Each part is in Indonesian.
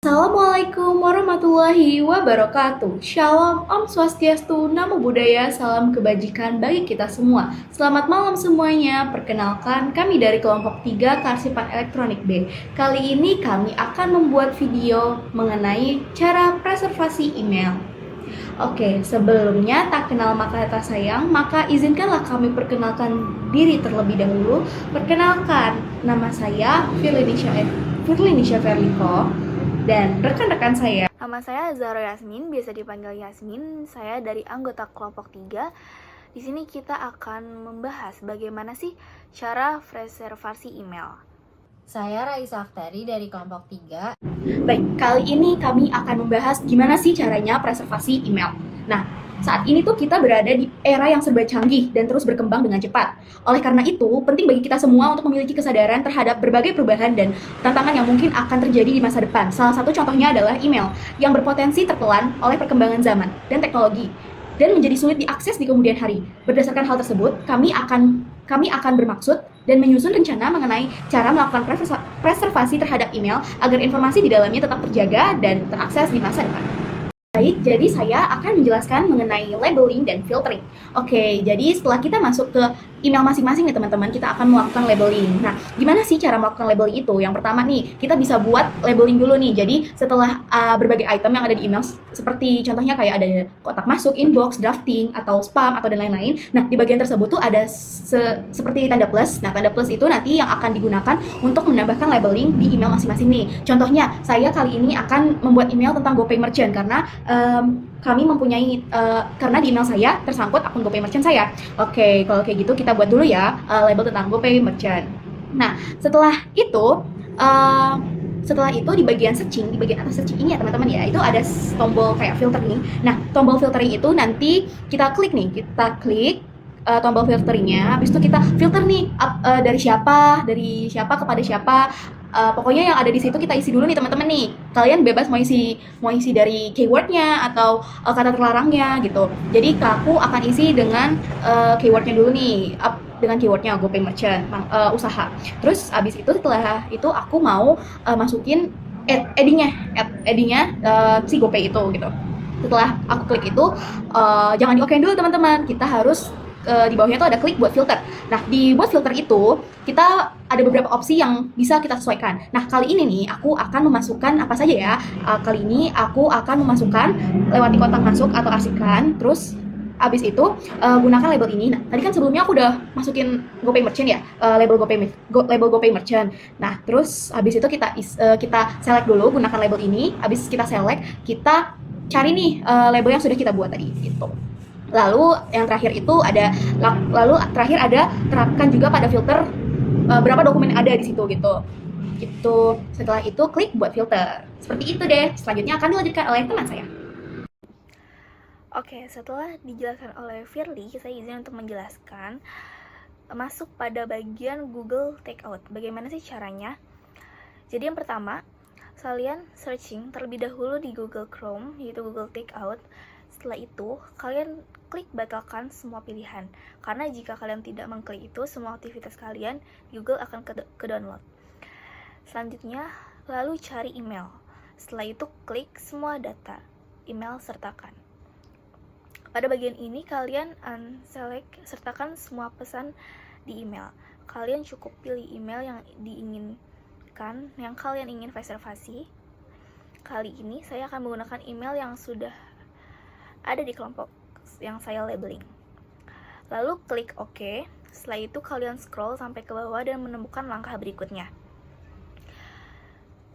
Assalamualaikum warahmatullahi wabarakatuh. Shalom, Om Swastiastu, Namo Buddhaya, salam kebajikan bagi kita semua. Selamat malam semuanya. Perkenalkan, kami dari kelompok 3 Kearsipan Elektronik B. Kali ini kami akan membuat video mengenai cara preservasi email. Oke, sebelumnya tak kenal maka tak sayang, maka izinkanlah kami perkenalkan diri terlebih dahulu. Perkenalkan, nama saya Firlinisha Verliko dan rekan-rekan saya. Nama saya Zahra Yasmin, biasa dipanggil Yasmin. Saya dari anggota kelompok 3. Di sini kita akan membahas bagaimana sih cara preservasi email. Saya Raisa Aktari dari kelompok 3. Baik, kali ini kami akan membahas gimana sih caranya preservasi email. Nah, saat ini tuh kita berada di era yang serba canggih dan terus berkembang dengan cepat. Oleh karena itu, penting bagi kita semua untuk memiliki kesadaran terhadap berbagai perubahan dan tantangan yang mungkin akan terjadi di masa depan. Salah satu contohnya adalah email, yang berpotensi tertelan oleh perkembangan zaman dan teknologi, dan menjadi sulit diakses di kemudian hari. Berdasarkan hal tersebut, kami akan bermaksud dan menyusun rencana mengenai cara melakukan preservasi terhadap email agar informasi di dalamnya tetap terjaga dan terakses di masa depan. Baik, jadi saya akan menjelaskan mengenai labeling dan filtering. Oke, jadi setelah kita masuk ke email masing-masing nih teman-teman, kita akan melakukan labeling. Nah, gimana sih cara melakukan labeling itu? Yang pertama nih, kita bisa buat labeling dulu nih. Jadi setelah berbagai item yang ada di email, seperti contohnya kayak ada kotak masuk, inbox, drafting, atau spam, atau dan lain-lain. Nah, di bagian tersebut tuh ada seperti tanda plus. Nah, tanda plus itu nanti yang akan digunakan untuk menambahkan labeling di email masing-masing nih. Contohnya, saya kali ini akan membuat email tentang GoPay Merchant karena kami mempunyai karena di email saya tersangkut akun GoPay Merchant saya. Oke, kalau kayak gitu kita buat dulu ya label tentang GoPay Merchant. Nah, setelah itu di bagian searching, di bagian atas searching ini ya teman-teman ya, itu ada tombol kayak filter nih. Nah, tombol filtering itu nanti kita klik tombol filteringnya, habis itu kita filter nih dari siapa kepada siapa. Pokoknya yang ada di situ kita isi dulu nih teman-teman nih. Kalian bebas mau isi dari keywordnya atau kata terlarangnya gitu. Jadi aku akan isi dengan keywordnya dulu nih, dengan keywordnya GoPay Merchant usaha. Terus abis itu setelah itu aku mau masukin addingnya si GoPay itu gitu. Setelah aku klik itu jangan di-okein dulu teman-teman. Kita harus di bawahnya tuh ada klik buat filter. Nah, di buat filter itu kita ada beberapa opsi yang bisa kita sesuaikan. Nah, kali ini nih aku akan memasukkan apa saja ya. Kali ini aku akan memasukkan lewati kotak masuk atau arsipkan. Terus abis itu gunakan label ini. Nah, tadi kan sebelumnya aku udah masukin GoPay Merchant ya, label GoPay Merchant. Nah, terus abis itu kita select dulu gunakan label ini. Abis kita select, kita cari nih label yang sudah kita buat tadi gitu. Lalu yang terakhir ada terapkan juga pada filter berapa dokumen yang ada di situ gitu. Setelah itu klik buat filter. Seperti itu deh. Selanjutnya akan dilanjutkan oleh teman saya. Oke, setelah dijelaskan oleh Firly, saya izin untuk menjelaskan masuk pada bagian Google Takeout. Bagaimana sih caranya? Jadi yang pertama, kalian searching terlebih dahulu di Google Chrome, yaitu Google Takeout. Setelah itu, kalian klik batalkan semua pilihan. Karena jika kalian tidak mengklik itu, semua aktivitas kalian Google akan ke download. Selanjutnya, lalu cari email. Setelah itu, klik semua data email sertakan. Pada bagian ini, kalian unselect sertakan semua pesan di email. Kalian cukup pilih email yang diinginkan, yang kalian ingin preservasi. Kali ini, saya akan menggunakan email yang sudah ada di kelompok yang saya labeling. Lalu klik OK. Setelah itu kalian scroll sampai ke bawah dan menemukan langkah berikutnya.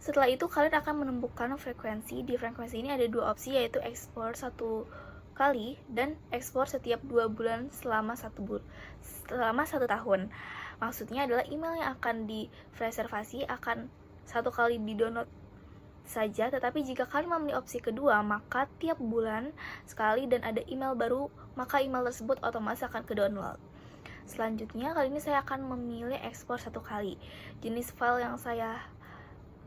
Setelah itu kalian akan menemukan frekuensi. Di frekuensi ini ada dua opsi, yaitu ekspor 1 kali dan ekspor setiap 2 bulan selama 1 tahun. Maksudnya adalah email yang akan dipreservasi akan 1 kali di-download saja, tetapi jika kalian memilih opsi kedua, maka tiap bulan sekali dan ada email baru, maka email tersebut otomatis akan ke download. Selanjutnya, kali ini saya akan memilih ekspor 1 kali. Jenis file yang saya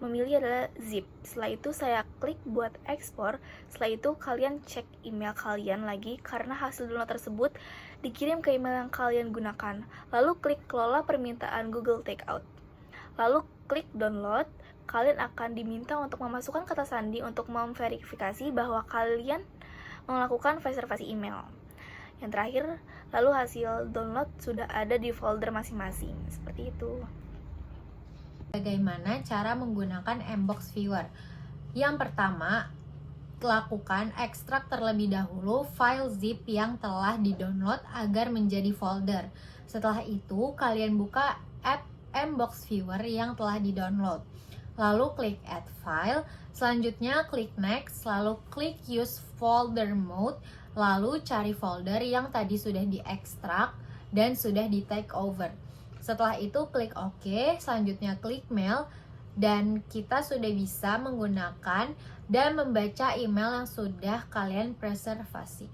memilih adalah zip. Setelah itu saya klik buat ekspor. Setelah itu kalian cek email kalian lagi karena hasil download tersebut dikirim ke email yang kalian gunakan. Lalu klik kelola permintaan Google Takeout. Lalu klik download. kalian akan diminta untuk memasukkan kata sandi untuk memverifikasi bahwa kalian melakukan reservasi email. Yang terakhir, lalu hasil download sudah ada di folder masing-masing. Seperti itu. Bagaimana cara menggunakan Mbox Viewer? Yang pertama, lakukan ekstrak terlebih dahulu file zip yang telah di-download agar menjadi folder. Setelah itu, kalian buka app Mbox Viewer yang telah di-download. Lalu klik Add File, selanjutnya klik Next, lalu klik Use Folder Mode, lalu cari folder yang tadi sudah diekstrak dan sudah di-take over. Setelah itu klik OK, selanjutnya klik Mail, dan kita sudah bisa menggunakan dan membaca email yang sudah kalian preservasi.